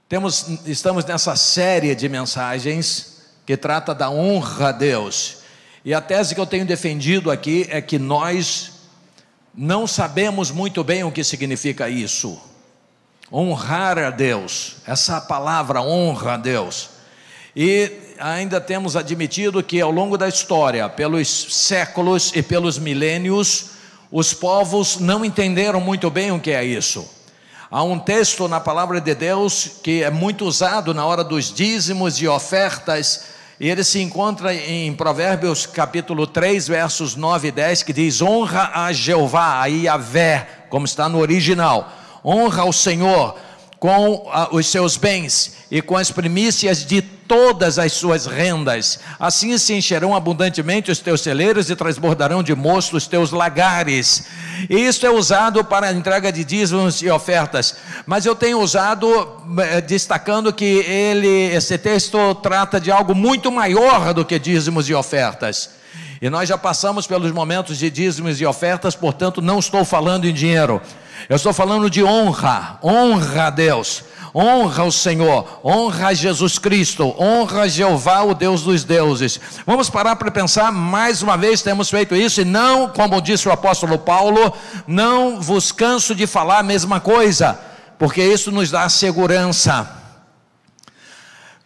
Estamos nessa série de mensagens que trata da honra a Deus. E a tese que eu tenho defendido aqui é que nós não sabemos muito bem o que significa isso. Honrar a Deus, essa palavra honra a Deus. E ainda temos admitido que ao longo da história, pelos séculos e pelos milênios, os povos não entenderam muito bem o que é isso. Há um texto na palavra de Deus que é muito usado na hora dos dízimos e ofertas, e ele se encontra em Provérbios capítulo 3, versos 9 e 10, que diz: honra a Jeová, a Yahvé, como está no original, honra ao Senhor com os seus bens e com as primícias de todas as suas rendas, assim se encherão abundantemente os teus celeiros e transbordarão de mosto os teus lagares. E isso é usado para a entrega de dízimos e ofertas, mas eu tenho usado destacando que esse texto trata de algo muito maior do que dízimos e ofertas. E nós já passamos pelos momentos de dízimos e ofertas, portanto não estou falando em dinheiro, eu estou falando de honra. Honra a Deus, honra o Senhor, honra a Jesus Cristo, honra a Jeová, o Deus dos deuses. Vamos parar para pensar, mais uma vez temos feito isso, e não, como disse o apóstolo Paulo, não vos canso de falar a mesma coisa, porque isso nos dá segurança.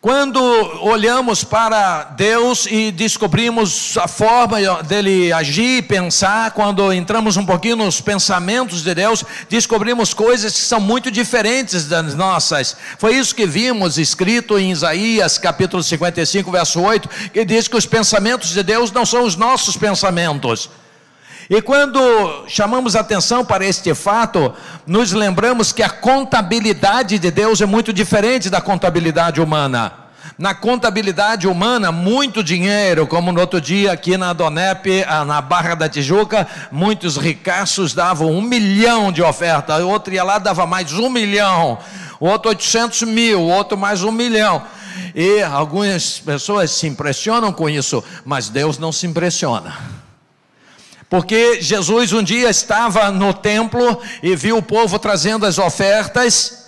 Quando olhamos para Deus e descobrimos a forma dele agir e pensar, quando entramos um pouquinho nos pensamentos de Deus, descobrimos coisas que são muito diferentes das nossas. Foi isso que vimos escrito em Isaías capítulo 55, verso 8, que diz que os pensamentos de Deus não são os nossos pensamentos. E quando chamamos atenção para este fato, nos lembramos que a contabilidade de Deus é muito diferente da contabilidade humana. Na contabilidade humana, muito dinheiro, como no outro dia aqui na Donep, na Barra da Tijuca, muitos ricaços davam 1 milhão de oferta, o outro ia lá dava mais 1 milhão, o outro 800 mil, o outro mais 1 milhão. E algumas pessoas se impressionam com isso, mas Deus não se impressiona. Porque Jesus um dia estava no templo e viu o povo trazendo as ofertas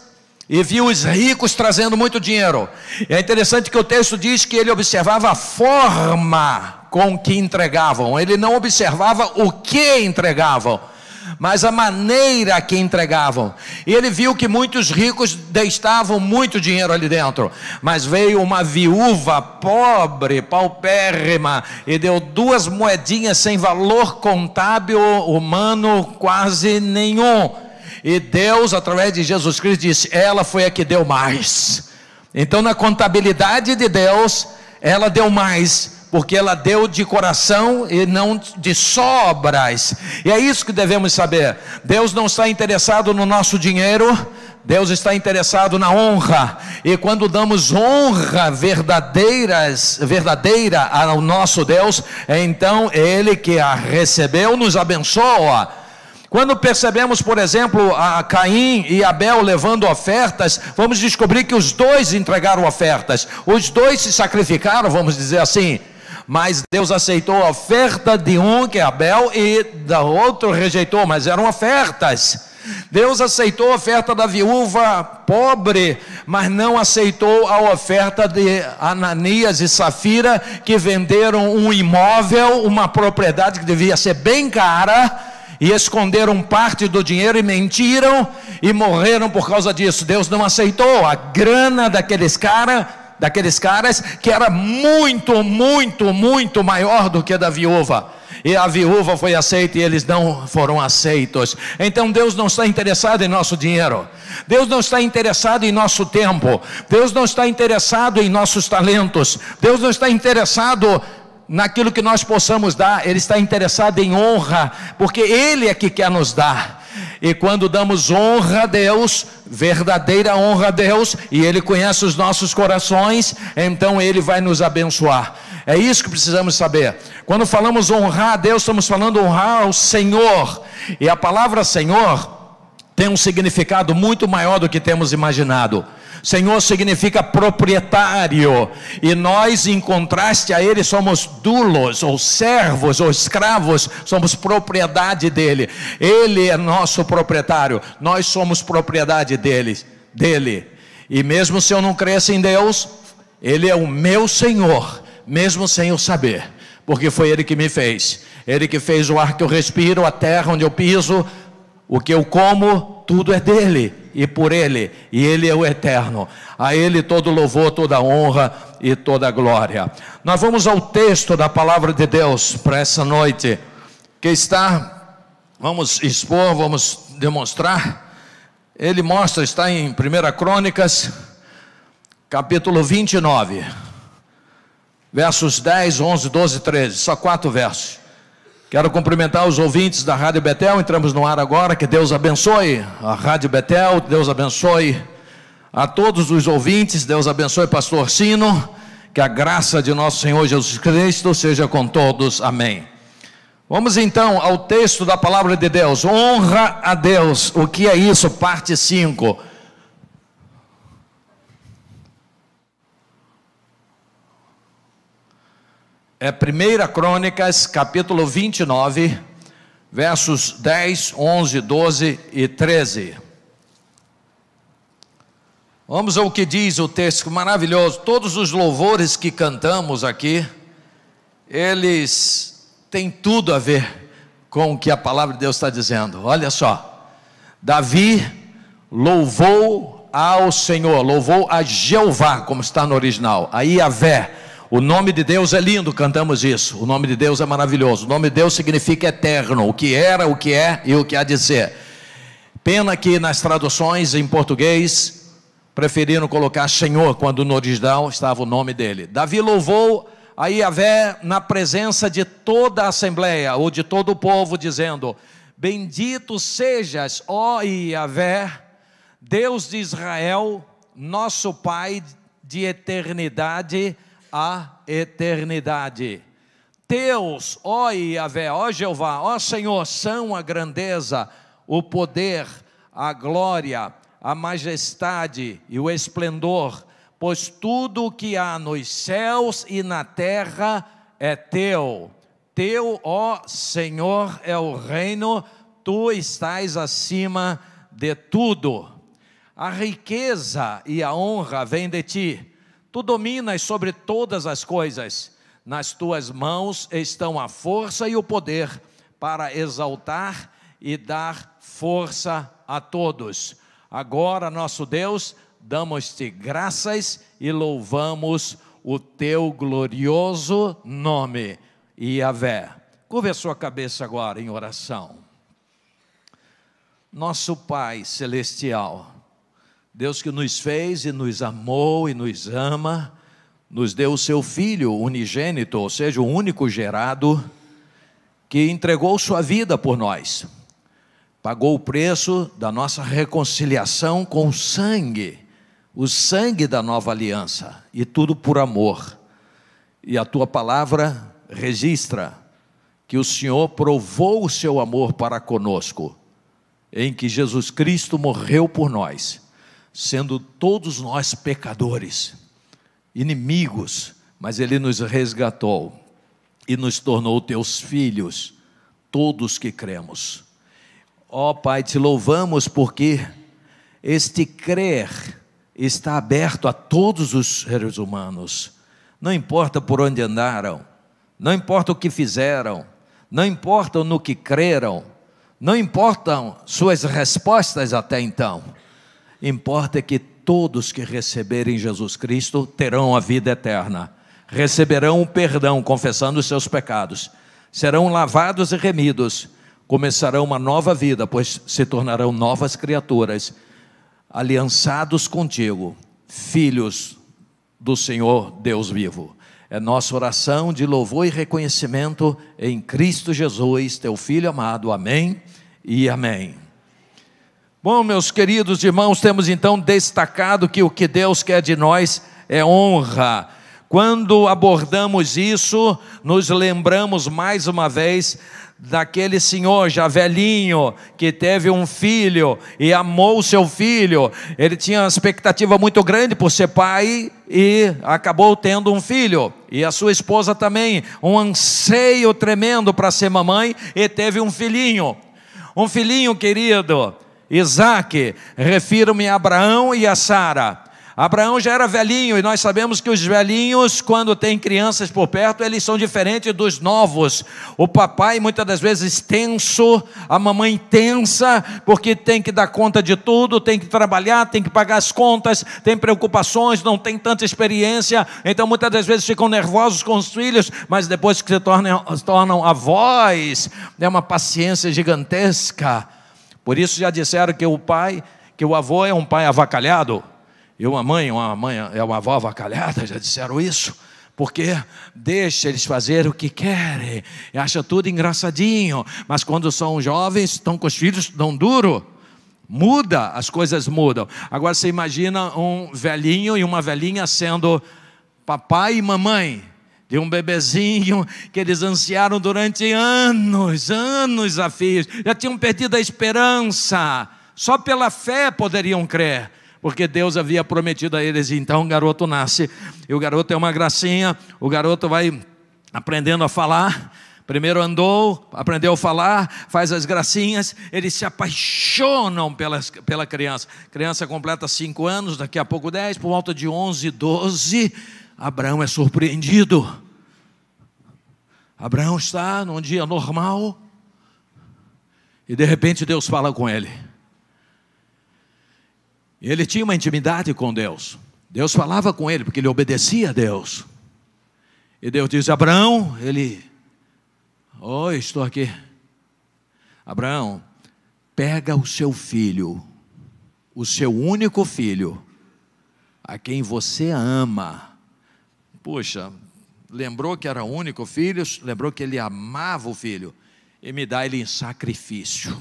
e viu os ricos trazendo muito dinheiro. É interessante que o texto diz que ele observava a forma com que entregavam. Ele não observava o que entregavam, mas a maneira que entregavam. E ele viu que muitos ricos deixavam muito dinheiro ali dentro, mas veio uma viúva pobre, paupérrima, e deu 2 moedinhas sem valor contábil humano quase nenhum. E Deus, através de Jesus Cristo, disse: ela foi a que deu mais. Então, na contabilidade de Deus, ela deu mais, porque ela deu de coração e não de sobras. E é isso que devemos saber. Deus não está interessado no nosso dinheiro, Deus está interessado na honra. E quando damos honra verdadeira ao nosso Deus, então Ele que a recebeu nos abençoa. Quando percebemos, por exemplo, a Caim e Abel levando ofertas, vamos descobrir que os dois entregaram ofertas, os dois se sacrificaram, vamos dizer assim. Mas Deus aceitou a oferta de um, que é Abel, e da outro rejeitou, mas eram ofertas. Deus aceitou a oferta da viúva pobre, mas não aceitou a oferta de Ananias e Safira, que venderam um imóvel, uma propriedade que devia ser bem cara, e esconderam parte do dinheiro e mentiram, e morreram por causa disso. Deus não aceitou a grana daqueles caras, que era muito, muito, muito maior do que a da viúva. E a viúva foi aceita e eles não foram aceitos. Então Deus não está interessado em nosso dinheiro, Deus não está interessado em nosso tempo, Deus não está interessado em nossos talentos, Deus não está interessado naquilo que nós possamos dar. Ele está interessado em honra, porque Ele é que quer nos dar. E quando damos honra a Deus, verdadeira honra a Deus, e Ele conhece os nossos corações, então Ele vai nos abençoar. É isso que precisamos saber. Quando falamos honrar a Deus, estamos falando honrar ao Senhor. E a palavra Senhor tem um significado muito maior do que temos imaginado. Senhor significa proprietário, e nós, em contraste a Ele, somos doulos, ou servos, ou escravos, somos propriedade dEle. Ele é nosso proprietário, nós somos propriedade dEle. E mesmo se eu não cresce em Deus, Ele é o meu Senhor, mesmo sem eu saber, porque foi Ele que me fez. Ele que fez o ar que eu respiro, a terra onde eu piso, o que eu como, tudo é dele e por Ele, e Ele é o eterno. A Ele todo louvor, toda honra e toda glória. Nós vamos ao texto da palavra de Deus para essa noite, que está, vamos expor, vamos demonstrar. Ele mostra, está em 1 Crônicas, capítulo 29, versos 10, 11, 12, 13, só 4 versos. Quero cumprimentar os ouvintes da Rádio Betel, entramos no ar agora, que Deus abençoe a Rádio Betel, Deus abençoe a todos os ouvintes, Deus abençoe pastor Sino, que a graça de nosso Senhor Jesus Cristo seja com todos, amém. Vamos então ao texto da palavra de Deus, honra a Deus, o que é isso? Parte 5. É 1 Crônicas, capítulo 29, versos 10, 11, 12 e 13. Vamos ao que diz o texto maravilhoso. Todos os louvores que cantamos aqui, eles têm tudo a ver com o que a palavra de Deus está dizendo. Olha só, Davi louvou ao Senhor, louvou a Jeová, como está no original, a Yahvé. O nome de Deus é lindo, cantamos isso. O nome de Deus é maravilhoso. O nome de Deus significa eterno, o que era, o que é e o que há de ser. Pena que nas traduções em português preferiram colocar Senhor, quando no original estava o nome dele. Davi louvou a Yahvé na presença de toda a assembleia, ou de todo o povo, dizendo: bendito sejas, ó Yahvé, Deus de Israel, nosso Pai de eternidade a eternidade. Teus, ó Yahvé, ó Jeová, ó Senhor, são a grandeza, o poder, a glória, a majestade e o esplendor, pois tudo o que há nos céus e na terra é teu. Teu, ó Senhor, é o reino, tu estás acima de tudo. A riqueza e a honra vêm de ti. Tu dominas sobre todas as coisas, nas tuas mãos estão a força e o poder para exaltar e dar força a todos. Agora, nosso Deus, damos-te graças e louvamos o teu glorioso nome, Yahvé. Curve a sua cabeça agora em oração. Nosso Pai Celestial, Deus que nos fez e nos amou e nos ama, nos deu o seu Filho unigênito, ou seja, o único gerado, que entregou sua vida por nós, pagou o preço da nossa reconciliação com o sangue da nova aliança, e tudo por amor. E a tua palavra registra que o Senhor provou o seu amor para conosco, em que Jesus Cristo morreu por nós, sendo todos nós pecadores, inimigos, mas Ele nos resgatou e nos tornou teus filhos, todos que cremos. Ó Pai, te louvamos porque este crer está aberto a todos os seres humanos, não importa por onde andaram, não importa o que fizeram, não importa no que creram, não importam suas respostas até então. Importa que todos que receberem Jesus Cristo terão a vida eterna, receberão o perdão confessando os seus pecados, serão lavados e remidos, começarão uma nova vida, pois se tornarão novas criaturas, aliançados contigo, filhos do Senhor Deus vivo. É nossa oração de louvor e reconhecimento em Cristo Jesus, teu Filho amado, amém e amém. Bom, meus queridos irmãos, temos então destacado que o que Deus quer de nós é honra. Quando abordamos isso, nos lembramos mais uma vez daquele senhor já velhinho, que teve um filho e amou o seu filho. Ele tinha uma expectativa muito grande por ser pai e acabou tendo um filho. E a sua esposa também, um anseio tremendo para ser mamãe, e teve um filhinho. Um filhinho querido, Isaac. Refiro-me a Abraão e a Sara. Abraão já era velhinho, e nós sabemos que os velhinhos, quando tem crianças por perto, eles são diferentes dos novos. O papai muitas das vezes tenso, a mamãe tensa, porque tem que dar conta de tudo, tem que trabalhar, tem que pagar as contas, tem preocupações, não tem tanta experiência, então muitas das vezes ficam nervosos com os filhos, mas depois que se tornam avós, é uma paciência gigantesca. Por isso já disseram que o avô é um pai avacalhado, e uma mãe é uma avó avacalhada, já disseram isso, porque deixa eles fazer o que querem, e acha tudo engraçadinho, mas quando são jovens, estão com os filhos, dão duro, muda, as coisas mudam. Agora você imagina um velhinho e uma velhinha sendo papai e mamãe de um bebezinho que eles ansiaram durante anos a fio, já tinham perdido a esperança, só pela fé poderiam crer, porque Deus havia prometido a eles. Então o garoto nasce, e o garoto é uma gracinha, o garoto vai aprendendo a falar, primeiro aprendeu a falar, faz as gracinhas, eles se apaixonam pela criança. A criança completa 5 anos, daqui a pouco 10, por volta de 11, 12, Abraão é surpreendido. Abraão está num dia normal, e de repente Deus fala com ele. Ele tinha uma intimidade com Deus. Deus falava com ele, porque ele obedecia a Deus. E Deus diz: Abraão, oi, estou aqui. Abraão, pega o seu filho, o seu único filho, a quem você ama. Puxa, lembrou que era o único filho, lembrou que ele amava o filho, e me dá ele em sacrifício.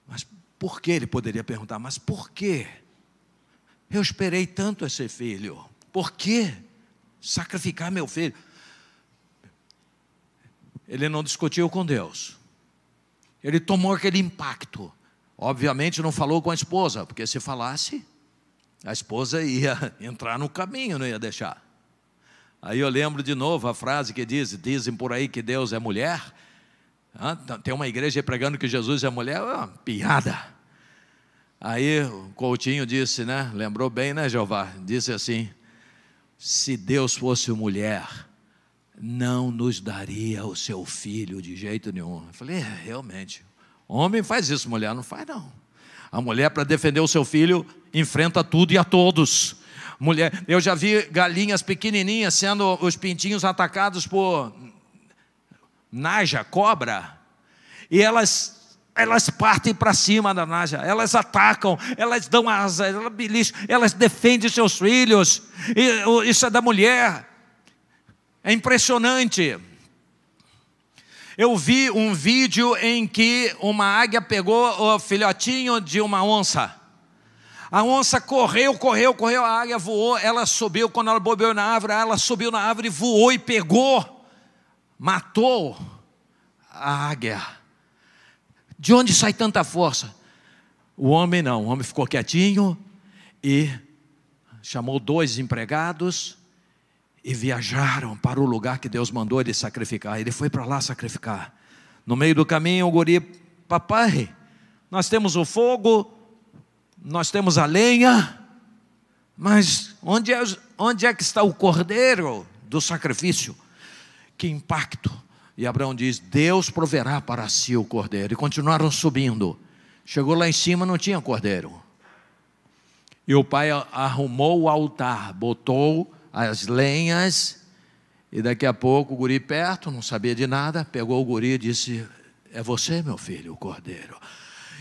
Mas por que? Ele poderia perguntar, mas por quê? Eu esperei tanto esse filho, por que sacrificar meu filho? Ele não discutiu com Deus, ele tomou aquele impacto. Obviamente não falou com a esposa, porque se falasse, a esposa ia entrar no caminho, não ia deixar. Aí eu lembro de novo a frase que dizem por aí que Deus é mulher. Tem uma igreja pregando que Jesus é mulher, é uma piada. Aí o Coutinho disse, né? Lembrou bem, né, Jeová? Disse assim: se Deus fosse mulher, não nos daria o seu filho de jeito nenhum. Eu falei, realmente, homem faz isso, mulher não faz não. A mulher, para defender o seu filho, enfrenta tudo e a todos. Mulher, eu já vi galinhas pequenininhas sendo os pintinhos atacados por naja, cobra, e elas partem para cima da naja, elas atacam, elas dão asa, elas beliscam, elas defendem seus filhos. E isso é da mulher, é impressionante. Eu vi um vídeo em que uma águia pegou o filhotinho de uma onça. A onça correu, a águia voou, ela subiu, quando ela bobeou na árvore, ela subiu na árvore, voou e pegou, matou a águia. De onde sai tanta força? O homem não, o homem ficou quietinho e chamou 2 empregados e viajaram para o lugar que Deus mandou ele sacrificar. Ele foi para lá sacrificar. No meio do caminho o guri: papai, nós temos o fogo, nós temos a lenha, mas onde é que está o cordeiro do sacrifício? Que impacto! E Abraão diz: Deus proverá para si o cordeiro. E continuaram subindo. Chegou lá em cima, não tinha cordeiro. E o pai arrumou o altar, botou as lenhas, e daqui a pouco o guri perto, não sabia de nada, pegou o guri e disse: é você, meu filho, o cordeiro.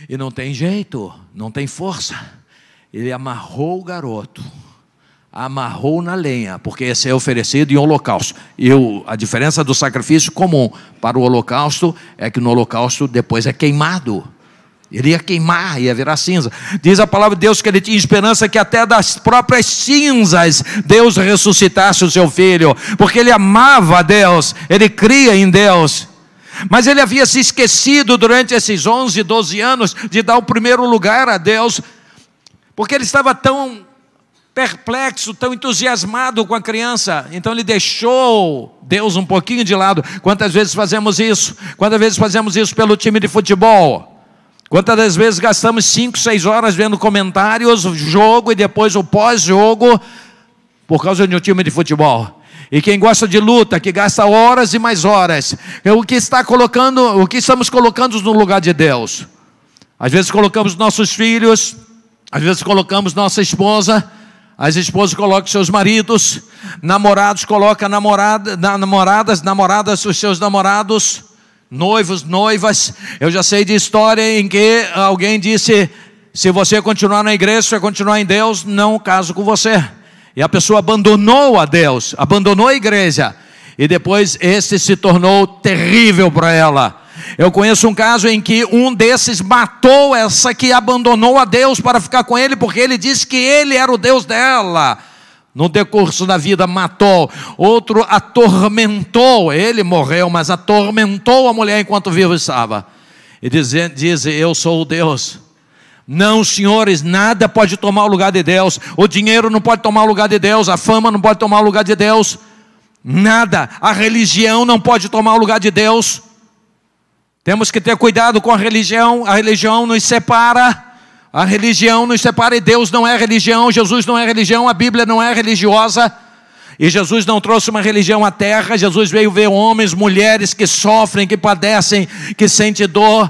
E não tem jeito, não tem força. Ele amarrou o garoto, amarrou na lenha, porque esse é oferecido em holocausto. E a diferença do sacrifício comum para o holocausto é que no holocausto depois é queimado. Ele ia queimar, ia virar cinza. Diz a palavra de Deus que ele tinha esperança que até das próprias cinzas Deus ressuscitasse o seu filho, porque ele amava a Deus, ele cria em Deus. Mas ele havia se esquecido durante esses 11, 12 anos de dar o primeiro lugar a Deus, porque ele estava tão perplexo, tão entusiasmado com a criança. Então ele deixou Deus um pouquinho de lado. Quantas vezes fazemos isso? Quantas vezes fazemos isso pelo time de futebol? Quantas das vezes gastamos 5, 6 horas vendo comentários, jogo e depois o pós-jogo por causa de um time de futebol? E quem gosta de luta, que gasta horas e mais horas, o que estamos colocando no lugar de Deus? Às vezes colocamos nossos filhos, às vezes colocamos nossa esposa, as esposas colocam seus maridos, namorados colocam namoradas os seus namorados, noivos, noivas. Eu já sei de história em que alguém disse: se você continuar na igreja, se você continuar em Deus, não caso com você. E a pessoa abandonou a Deus, abandonou a igreja, e depois esse se tornou terrível para ela. Eu conheço um caso em que um desses matou essa que abandonou a Deus para ficar com ele, porque ele disse que ele era o Deus dela. No decurso da vida matou. Outro atormentou, ele morreu, mas atormentou a mulher enquanto vivo estava. E diz: eu sou o Deus. Não, senhores, nada pode tomar o lugar de Deus. O dinheiro não pode tomar o lugar de Deus. A fama não pode tomar o lugar de Deus. Nada. A religião não pode tomar o lugar de Deus. Temos que ter cuidado com a religião nos separa. A religião nos separa e Deus não é religião, Jesus não é religião, a Bíblia não é religiosa. E Jesus não trouxe uma religião à terra, Jesus veio ver homens, mulheres que sofrem, que padecem, que sentem dor,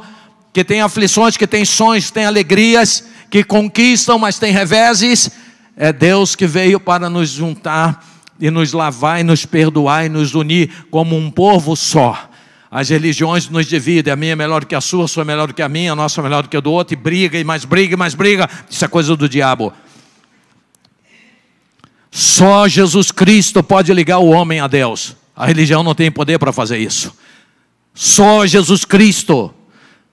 que têm aflições, que têm sonhos, que têm alegrias, que conquistam, mas têm reveses. É Deus que veio para nos juntar e nos lavar e nos perdoar e nos unir como um povo só. As religiões nos dividem, a minha é melhor que a sua é melhor que a minha, a nossa é melhor que a do outro, e briga, e mais briga, e mais briga. Isso é coisa do diabo. Só Jesus Cristo pode ligar o homem a Deus. A religião não tem poder para fazer isso. Só Jesus Cristo.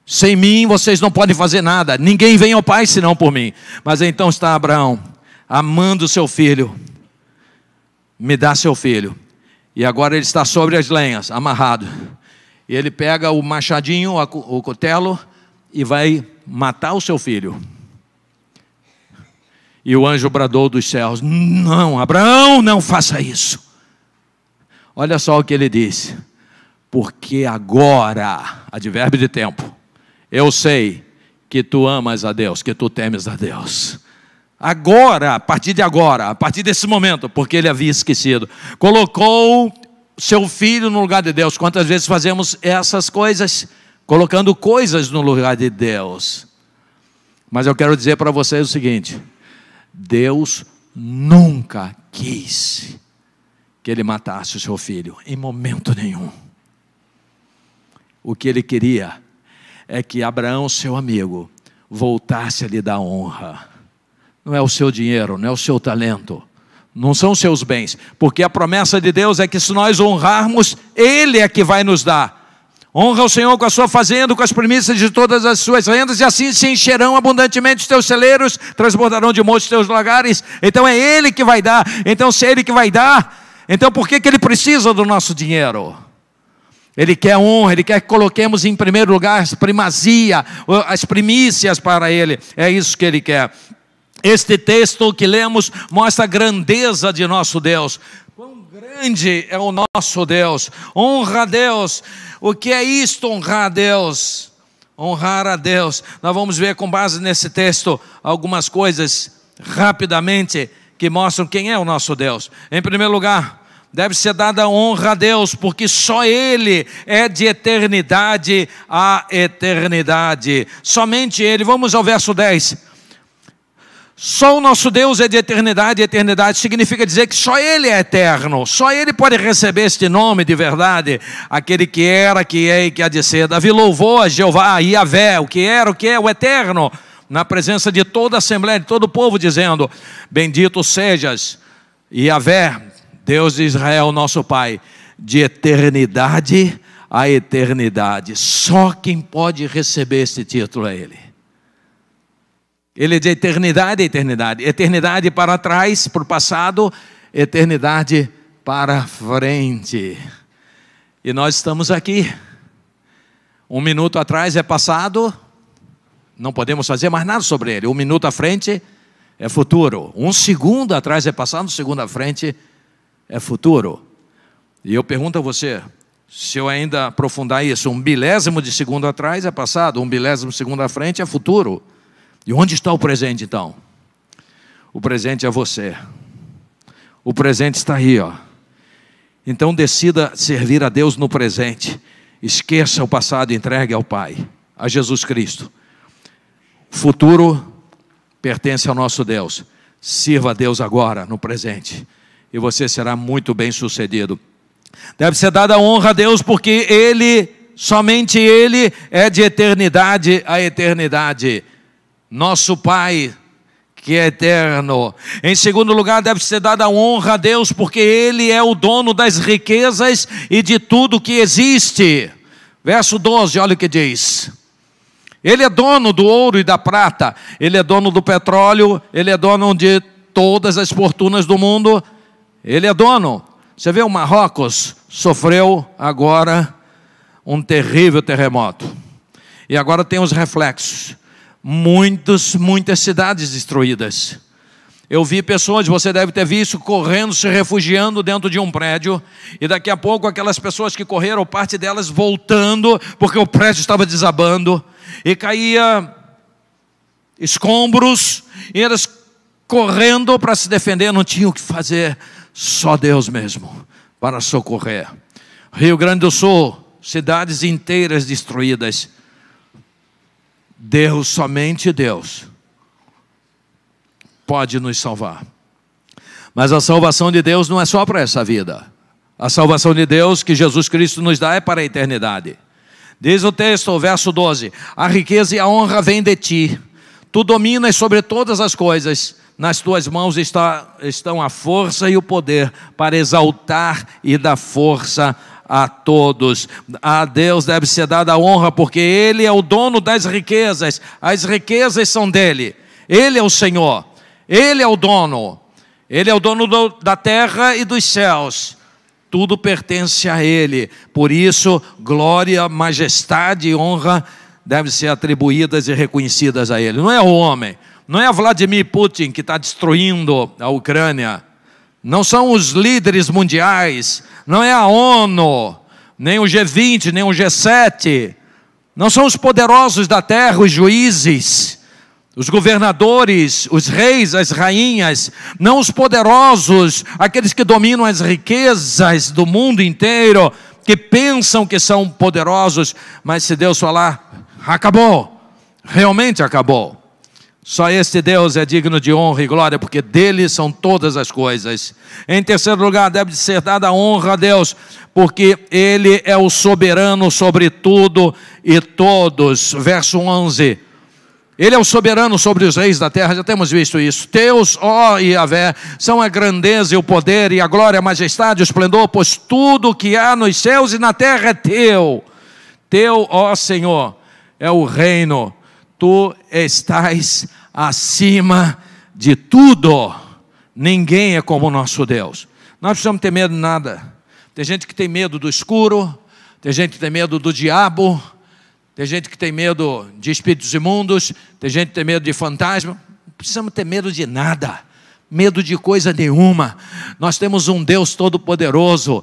Sem mim vocês não podem fazer nada. Ninguém vem ao Pai senão por mim. Mas então está Abraão, amando seu filho. Me dá seu filho. E agora ele está sobre as lenhas, amarrado. E ele pega o machadinho, o cutelo, e vai matar o seu filho. E o anjo bradou dos céus: não, Abraão, não faça isso. Olha só o que ele disse: porque agora, advérbio de tempo, eu sei que tu amas a Deus, que tu temes a Deus. Agora, a partir de agora, a partir desse momento, porque ele havia esquecido, colocou seu filho no lugar de Deus. Quantas vezes fazemos essas coisas, colocando coisas no lugar de Deus? Mas eu quero dizer para vocês o seguinte: Deus nunca quis que ele matasse o seu filho, em momento nenhum. O que ele queria é que Abraão, seu amigo, voltasse a lhe dar honra. Não é o seu dinheiro, não é o seu talento, não são seus bens, porque a promessa de Deus é que se nós honrarmos, Ele é que vai nos dar. Honra o Senhor com a sua fazenda, com as primícias de todas as suas rendas, e assim se encherão abundantemente os teus celeiros, transbordarão de montes os teus lagares. Então é Ele que vai dar. Então se é Ele que vai dar, então por que Ele precisa do nosso dinheiro? Ele quer honra, Ele quer que coloquemos em primeiro lugar a primazia, as primícias para Ele. É isso que Ele quer. Este texto que lemos mostra a grandeza de nosso Deus. Quão grande é o nosso Deus. Honra a Deus. O que é isto, honrar a Deus? Honrar a Deus. Nós vamos ver com base nesse texto algumas coisas rapidamente que mostram quem é o nosso Deus. Em primeiro lugar, deve ser dada honra a Deus, porque só Ele é de eternidade a eternidade. Somente Ele. Vamos ao verso 10. Só o nosso Deus é de eternidade, e eternidade significa dizer que só Ele é eterno, só Ele pode receber este nome de verdade, aquele que era, que é e que há de ser. Davi louvou a Jeová, Yahvé, o que era, o que é, o eterno, na presença de toda a assembleia, de todo o povo, dizendo: bendito sejas, Yahvé, Deus de Israel, nosso Pai, de eternidade a eternidade. Só quem pode receber este título é Ele. Ele é de eternidade a eternidade. Eternidade para trás, para o passado, eternidade para frente. E nós estamos aqui. 1 minuto atrás é passado, não podemos fazer mais nada sobre ele. 1 minuto à frente é futuro. 1 segundo atrás é passado, 1 segundo à frente é futuro. E eu pergunto a você: Se eu ainda aprofundar isso, 1/10 de segundo atrás é passado, 1/10 de segundo à frente é futuro. E onde está o presente então? O presente é você. O presente está aí, ó. Então decida servir a Deus no presente. Esqueça o passado e entregue ao Pai, a Jesus Cristo. O futuro pertence ao nosso Deus. Sirva a Deus agora, no presente, e você será muito bem sucedido. Deve ser dada honra a Deus, porque Ele, somente Ele, é de eternidade a eternidade. Nosso Pai, que é eterno. Em segundo lugar, deve ser dada honra a Deus, porque Ele é o dono das riquezas e de tudo que existe. Verso 12, olha o que diz. Ele é dono do ouro e da prata, Ele é dono do petróleo, Ele é dono de todas as fortunas do mundo, Ele é dono. Você vê, o Marrocos sofreu agora um terrível terremoto, e agora tem os reflexos. Muitas cidades destruídas. Eu vi pessoas, você deve ter visto, correndo, se refugiando dentro de um prédio, e daqui a pouco aquelas pessoas que correram, parte delas voltando, porque o prédio estava desabando, e caía escombros, e elas correndo para se defender, não tinham o que fazer, só Deus mesmo, para socorrer. Rio Grande do Sul, cidades inteiras destruídas. Deus, somente Deus, pode nos salvar. Mas a salvação de Deus não é só para essa vida. A salvação de Deus que Jesus Cristo nos dá é para a eternidade. Diz o texto, verso 12: a riqueza e a honra vêm de ti. Tu dominas sobre todas as coisas. Nas tuas mãos estão a força e o poder para exaltar e dar força a todos. A Deus deve ser dada a honra, porque Ele é o dono das riquezas. As riquezas são dEle. Ele é o Senhor. Ele é o dono. Ele é o dono da terra e dos céus. Tudo pertence a Ele. Por isso, glória, majestade e honra devem ser atribuídas e reconhecidas a Ele. Não é o homem. Não é Vladimir Putin que está destruindo a Ucrânia. Não são os líderes mundiais, não é a ONU, nem o G20, nem o G7, não são os poderosos da terra, os juízes, os governadores, os reis, as rainhas, não os poderosos, aqueles que dominam as riquezas do mundo inteiro, que pensam que são poderosos, mas se Deus falar, acabou, realmente acabou. Só este Deus é digno de honra e glória, porque dele são todas as coisas. Em terceiro lugar, deve ser dada honra a Deus, porque Ele é o soberano sobre tudo e todos. Verso 11. Ele é o soberano sobre os reis da terra, já temos visto isso. Teus, ó Yahvé, são a grandeza e o poder e a glória, a majestade e o esplendor, pois tudo o que há nos céus e na terra é teu. Teu, ó Senhor, é o reino. Tu estás acima de tudo. Ninguém é como o nosso Deus. Nós precisamos ter medo de nada. Tem gente que tem medo do escuro, tem gente que tem medo do diabo, tem gente que tem medo de espíritos imundos, tem gente que tem medo de fantasma. Não precisamos ter medo de nada, medo de coisa nenhuma. Nós temos um Deus todo-poderoso.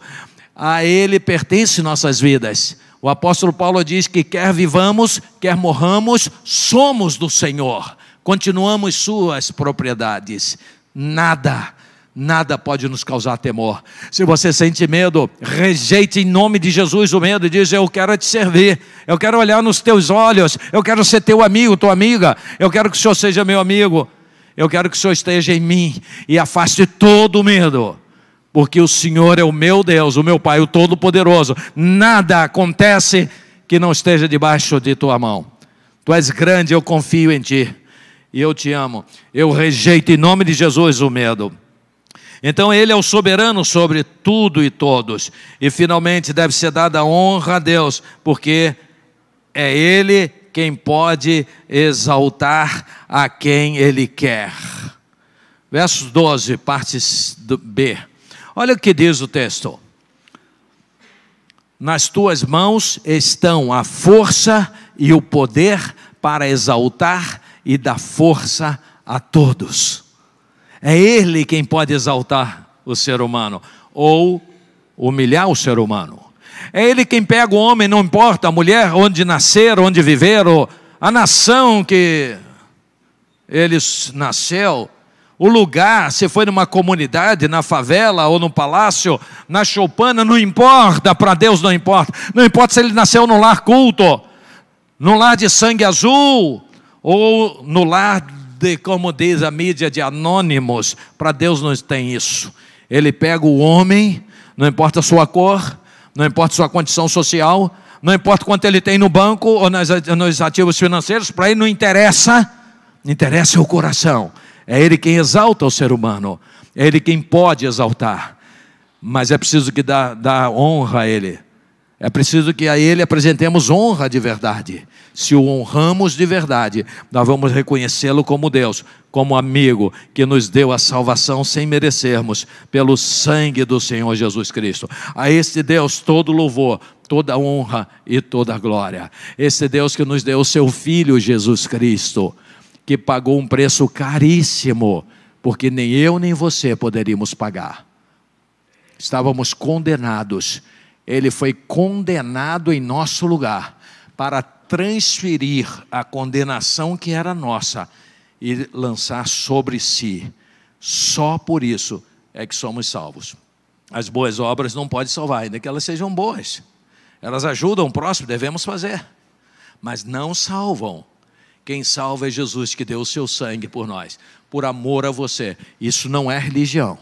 A Ele pertence nossas vidas. O apóstolo Paulo diz que quer vivamos, quer morramos, somos do Senhor. Continuamos suas propriedades. Nada pode nos causar temor. Se você sente medo, rejeite em nome de Jesus o medo e diz: eu quero te servir, eu quero olhar nos teus olhos, eu quero ser teu amigo, tua amiga, eu quero que o Senhor seja meu amigo, eu quero que o Senhor esteja em mim e afaste todo o medo. Porque o Senhor é o meu Deus, o meu Pai, o Todo-Poderoso. Nada acontece que não esteja debaixo de tua mão. Tu és grande, eu confio em ti. E eu te amo. Eu rejeito em nome de Jesus o medo. Então Ele é o soberano sobre tudo e todos. E finalmente deve ser dada honra a Deus, porque é Ele quem pode exaltar a quem Ele quer. Versos 12, partes do B. Olha o que diz o texto. Nas tuas mãos estão a força e o poder para exaltar e dar força a todos. É Ele quem pode exaltar o ser humano ou humilhar o ser humano. É Ele quem pega o homem, não importa a mulher, onde nascer, onde viver, ou a nação que ele nasceu, o lugar, se foi numa comunidade, na favela ou no palácio, na choupana, não importa, para Deus não importa. Não importa se ele nasceu no lar culto, no lar de sangue azul, ou no lar de, como diz a mídia, de anônimos. Para Deus não tem isso. Ele pega o homem, não importa a sua cor, não importa a sua condição social, não importa quanto ele tem no banco ou nos ativos financeiros, para ele não interessa, interessa é o coração. É Ele quem exalta o ser humano, é Ele quem pode exaltar, mas é preciso que dá honra a Ele, é preciso que a Ele apresentemos honra de verdade. Se o honramos de verdade, nós vamos reconhecê-lo como Deus, como amigo, que nos deu a salvação sem merecermos, pelo sangue do Senhor Jesus Cristo. A este Deus todo louvor, toda honra e toda glória. Esse Deus que nos deu o seu Filho Jesus Cristo, que pagou um preço caríssimo, porque nem eu nem você poderíamos pagar. Estávamos condenados. Ele foi condenado em nosso lugar, para transferir a condenação que era nossa e lançar sobre si. Só por isso é que somos salvos. As boas obras não podem salvar, ainda que elas sejam boas. Elas ajudam o próximo, devemos fazer, mas não salvam. Quem salva é Jesus, que deu o seu sangue por nós, por amor a você. Isso não é religião,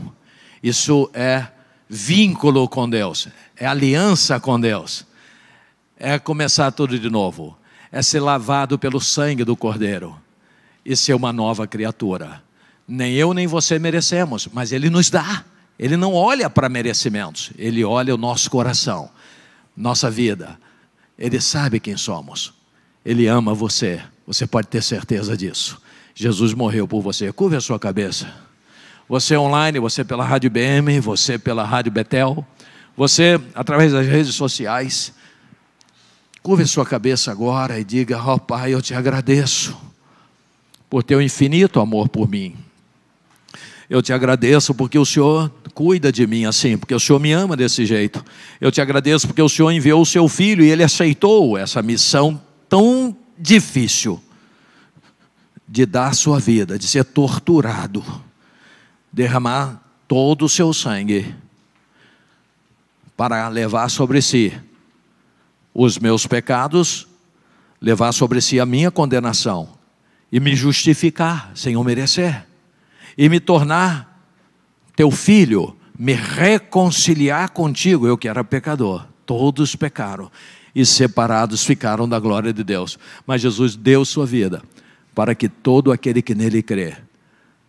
isso é vínculo com Deus, é aliança com Deus, é começar tudo de novo, é ser lavado pelo sangue do Cordeiro e ser uma nova criatura. Nem eu nem você merecemos, mas Ele nos dá. Ele não olha para merecimentos, Ele olha o nosso coração, nossa vida. Ele sabe quem somos, Ele ama você. Você pode ter certeza disso. Jesus morreu por você. Curve a sua cabeça. Você online, você pela Rádio BM, você pela Rádio Betel, você através das redes sociais. Curve a sua cabeça agora e diga: ó Pai, eu te agradeço por teu infinito amor por mim. Eu te agradeço porque o Senhor cuida de mim assim, porque o Senhor me ama desse jeito. Eu te agradeço porque o Senhor enviou o seu Filho e Ele aceitou essa missão tão difícil de dar a sua vida, de ser torturado, derramar todo o seu sangue para levar sobre si os meus pecados, levar sobre si a minha condenação e me justificar sem eu merecer, e me tornar teu filho, me reconciliar contigo. Eu que era pecador, todos pecaram e separados ficaram da glória de Deus, mas Jesus deu sua vida para que todo aquele que nele crê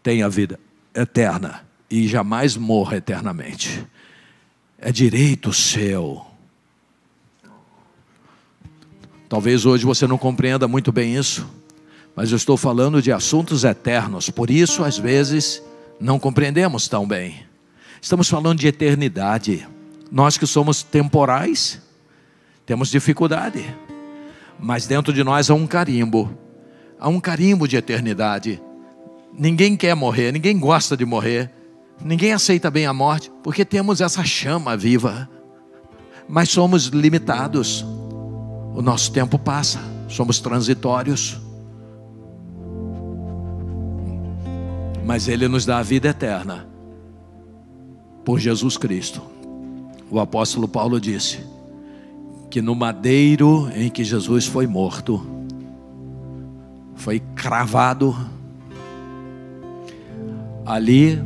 tenha vida eterna e jamais morra eternamente. É direito seu. Talvez hoje você não compreenda muito bem isso, mas eu estou falando de assuntos eternos, por isso às vezes não compreendemos tão bem. Estamos falando de eternidade. Nós que somos temporais temos dificuldade, mas dentro de nós há um carimbo de eternidade. Ninguém quer morrer, ninguém gosta de morrer, ninguém aceita bem a morte, porque temos essa chama viva, mas somos limitados. O nosso tempo passa, somos transitórios, mas Ele nos dá a vida eterna por Jesus Cristo. O apóstolo Paulo disse que no madeiro em que Jesus foi morto, foi cravado, ali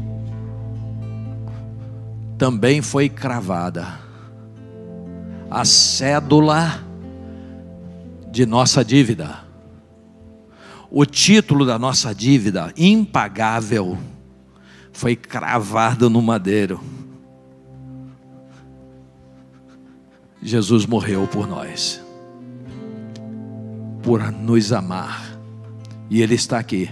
também foi cravada a cédula de nossa dívida, o título da nossa dívida impagável foi cravado no madeiro. Jesus morreu por nós, por nos amar, e Ele está aqui.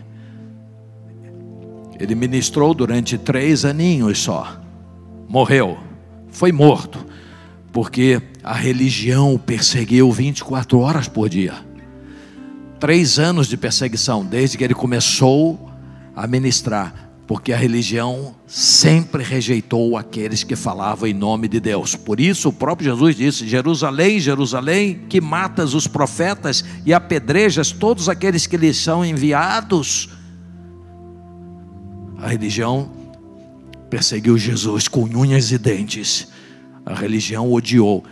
Ele ministrou durante 3 aninhos só, morreu, foi morto, porque a religião o perseguiu 24 horas por dia. 3 anos de perseguição, desde que ele começou a ministrar. Porque a religião sempre rejeitou aqueles que falavam em nome de Deus. Por isso o próprio Jesus disse: Jerusalém, Jerusalém, que matas os profetas e apedrejas todos aqueles que lhes são enviados. A religião perseguiu Jesus com unhas e dentes. A religião odiou.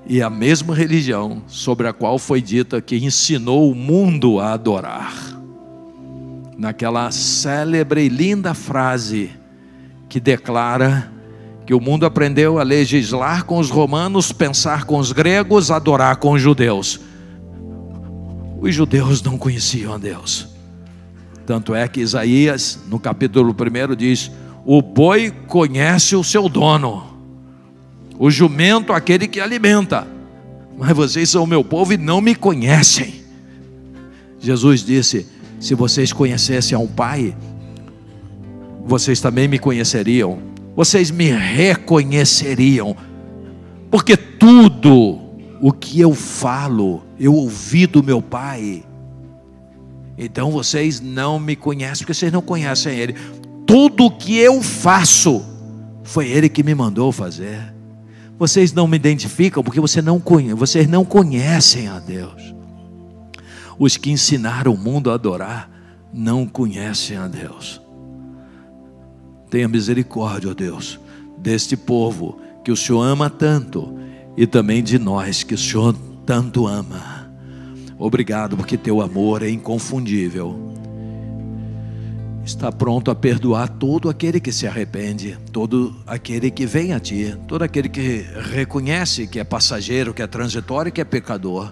E a mesma religião sobre a qual foi dita que ensinou o mundo a adorar. Naquela célebre e linda frase que declara que o mundo aprendeu a legislar com os romanos, pensar com os gregos, adorar com os judeus. Os judeus não conheciam a Deus. Tanto é que Isaías, no capítulo 1, diz: o boi conhece o seu dono, o jumento aquele que alimenta, mas vocês são o meu povo e não me conhecem. Jesus disse: se vocês conhecessem a um Pai, vocês também me conheceriam, vocês me reconheceriam, porque tudo o que eu falo, eu ouvi do meu Pai. Então vocês não me conhecem, porque vocês não conhecem Ele. Tudo o que eu faço, foi Ele que me mandou fazer. Vocês não me identificam, porque vocês não conhecem a Deus. Os que ensinaram o mundo a adorar não conhecem a Deus. Tenha misericórdia, ó Deus, deste povo que o Senhor ama tanto, e também de nós que o Senhor tanto ama. Obrigado, porque teu amor é inconfundível. Está pronto a perdoar todo aquele que se arrepende, todo aquele que vem a ti, todo aquele que reconhece que é passageiro, que é transitório, que é pecador.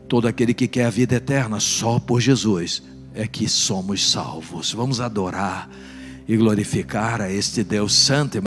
Todo aquele que quer a vida eterna, só por Jesus é que somos salvos. Vamos adorar e glorificar a este Deus santo e